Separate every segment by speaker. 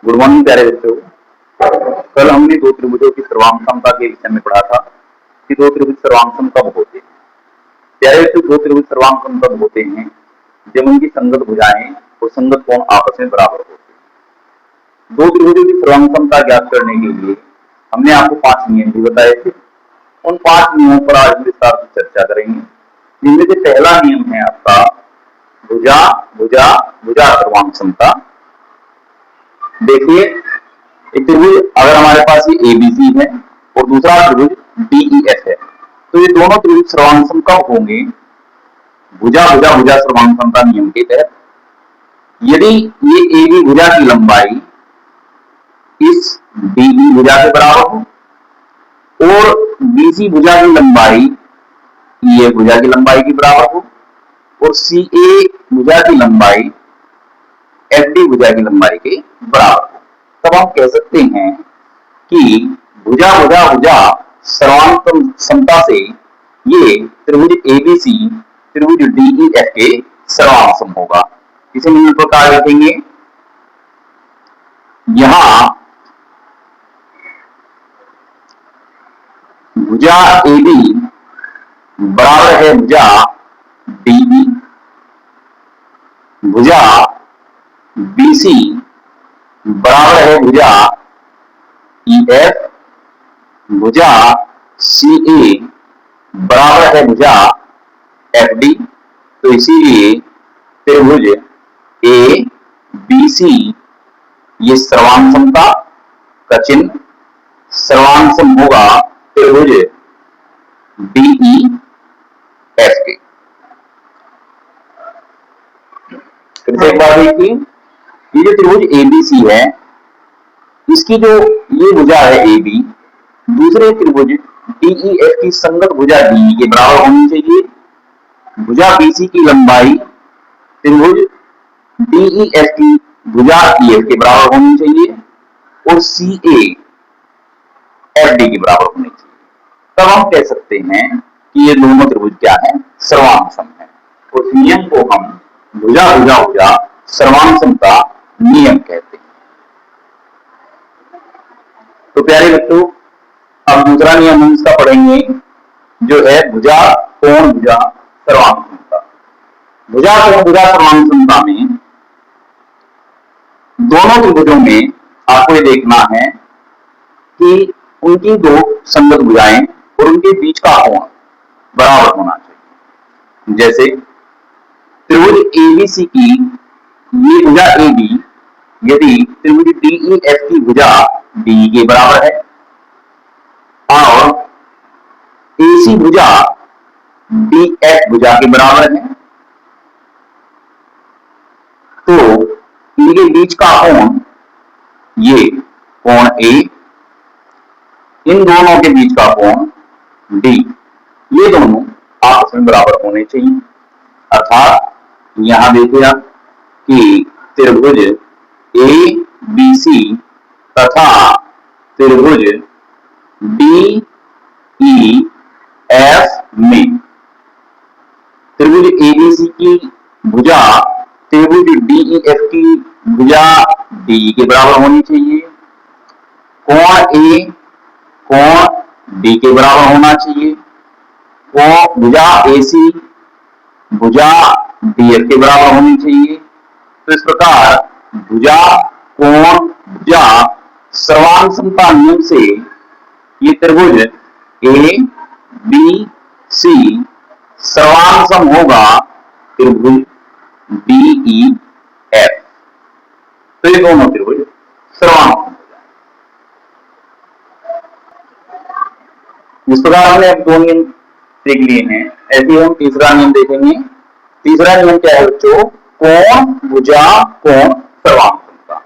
Speaker 1: Good morning प्यारे बच्चों। कल हमने दो त्रिभुजों की सर्वांग समता के विषय में पढ़ा था कि दो त्रिभुज सर्वांग सम कब होते हैं। प्यारे बच्चों, दो त्रिभुज सर्वांग सम कब होते हैं? जब उनकी संगत भुजाएं और संगत कोण आपस में बराबर होते हैं। दो त्रिभुजों की सर्वांग समता ज्ञात करने के लिए हमने आपको 5 नियम भी बताए थे। उन 5 नियमों पर आज विस्तार से चर्चा करेंगे, जिनमें से पहला नियम है आपका भुजा भुजा भुजा सर्वांग समता। देखिए, एक त्रिभुज अगर हमारे पास ये एबीसी है और दूसरा त्रिभुज डीईएफ है, तो ये दोनों त्रिभुज सर्वांग सम कब होंगे? भुजा भुजा भुजा सर्वांग समता नियम के तहत। यदि ये एबी भुजा की लंबाई इस डीई भुजा के बराबर हो और बीसी भुजा की लंबाई ये भुजा की लंबाई के बराबर हो और सी ए भुजा की लंबाई एफ डी भुजा की लंबाई के बराबर हो, तब हम कह सकते हैं कि भुजा भुजा भुजा सर्वांग समता से ये त्रिभुज एबीसी त्रिभुज डीईएफ के सर्वांग सम होगा। इसे निम्न प्रकार लिखेंगे। यहां भुजा एबी बराबर है भुजा डीई, भुजा बीसी बराबर है भुजा ईएफ, भुजा सीए बराबर है भुजा एफडी। तो इसीलिए त्रिभुज ए बी सी ये सर्वांग समता का चिन्ह सर्वांग सम होगा त्रिभुज डीई एफ के। फिर से एक बार देखिए, ये जो त्रिभुज एबीसी है, इसकी जो ये भुजा है एबी, दूसरे त्रिभुज डीईएफ की संगत भुजा डी के बराबर होनी चाहिए। भुजा बीसी की लंबाई त्रिभुज डीईएफ की भुजा ईएफ के बराबर होनी चाहिए और सी ए एफ डी के बराबर होनी चाहिए। तब हम कह सकते हैं कि ये दोनों त्रिभुज क्या है? सर्वांग सम है। उस नियम को हम भुजा भुजा भुजा सर्वांग समता नियम कहते हैं। तो प्यारे बच्चों, अब दूसरा नियम हम इसका पढ़ेंगे, जो है भुजा कोण भुजा सर्वांग समता। भुजा कोण भुजा सर्वांग समता में दोनों त्रिभुजों में आपको ये देखना है कि उनकी दो संगत भुजाएं और उनके बीच का कोण बराबर होना चाहिए। जैसे त्रिभुज एबीसी की ये भुजा एबी यदि त्रिभुज डीईएफ की भुजा डी के बराबर है और एसी भुजा डीएफ भुजा के बराबर है, तो इनके बीच का कोण ये कोण ए, इन दोनों के बीच का कोण डी, ये दोनों आपस में बराबर होने चाहिए। अर्थात यहां देखिए आप कि त्रिभुज ए बी सी तथा त्रिभुज डी ई एफ में त्रिभुज एबीसी की भुजा त्रिभुज डीईएफ की भुजा डी के बराबर होनी चाहिए। कोण ए कोण डी के बराबर होना चाहिए। कोण भुजा एसी भुजा डीएफ के बराबर होनी चाहिए। तो इस प्रकार भुजा कोण भुजा सर्वांग समता नियम से ये त्रिभुज ए बी सी सर्वांग सम होगा त्रिभुज डीई एफ। तो ये दोनों त्रिभुज सर्वांग सम। इस प्रकार हमने अब 2 नियम देख लिए हैं। ऐसे हम तीसरा नियम देखेंगे। तीसरा नियम क्या है बच्चों? कोण भुजा कोण सर्वांग समता।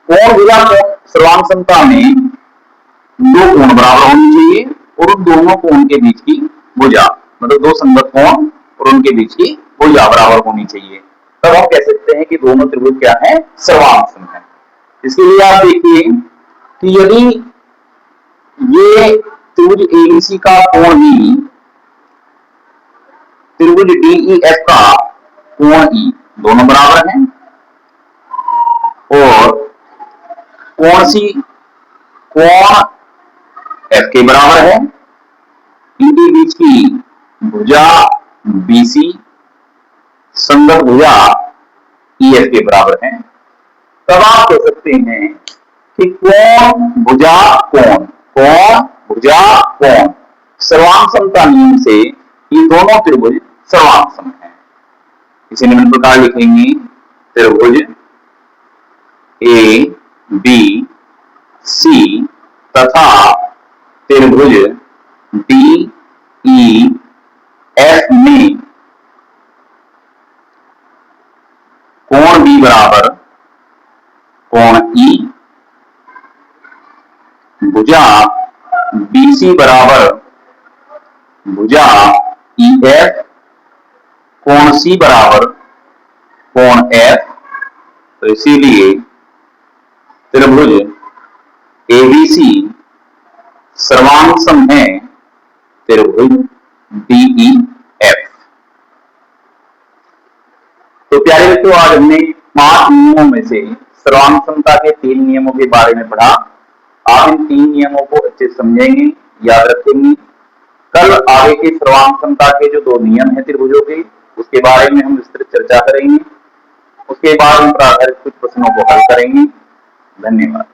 Speaker 1: कोण भुजा कोण सर्वांग समता में दो कोण बराबर होनी चाहिए और उन दोनों कोण के बीच की भुजा, मतलब दो संगत कोण और उनके बीच की भुजा बराबर होनी चाहिए। तब हम कह सकते हैं कि दोनों त्रिभुज क्या है? सर्वांग सम है। इसके लिए आप देखिए कि यदि ये त्रिभुज एबीसी का कोण भी त्रिभुज डीईएफ का कोण ई दोनों बराबर हैं और कोण एफ के बराबर है, इनके बीच की भुजा बीसी संगत भुजा ई एफ के बराबर है, तब आप कह सकते हैं कि कोण भुजा कोण सर्वांग समता नियम से ये दोनों त्रिभुज सर्वांग सम है। इसे निम्न प्रकार लिखेंगे, त्रिभुज ए बी सी तथा त्रिभुज डी ई एफ में कोण बी बराबर कोण ई, भुजा बीसी बराबर भुजा ई एफ, कोण सी बराबर कोण एफ। तो इसीलिए त्रिभुज एबीसी सर्वांग सम है त्रिभुज डीईएफ। तो प्यारे मित्रों, आज हमने 5 नियमों में से सर्वांग समता के 3 नियमों के बारे में पढ़ा। आप इन 3 नियमों को अच्छे समझेंगे, याद रखेंगे। कल आगे के सर्वांग समता के जो 2 नियम है त्रिभुजों के, उसके बारे में हम विस्तृत चर्चा करेंगे। उसके बाद उन पर आधारित कुछ प्रश्नों को हल करेंगे। धन्यवाद।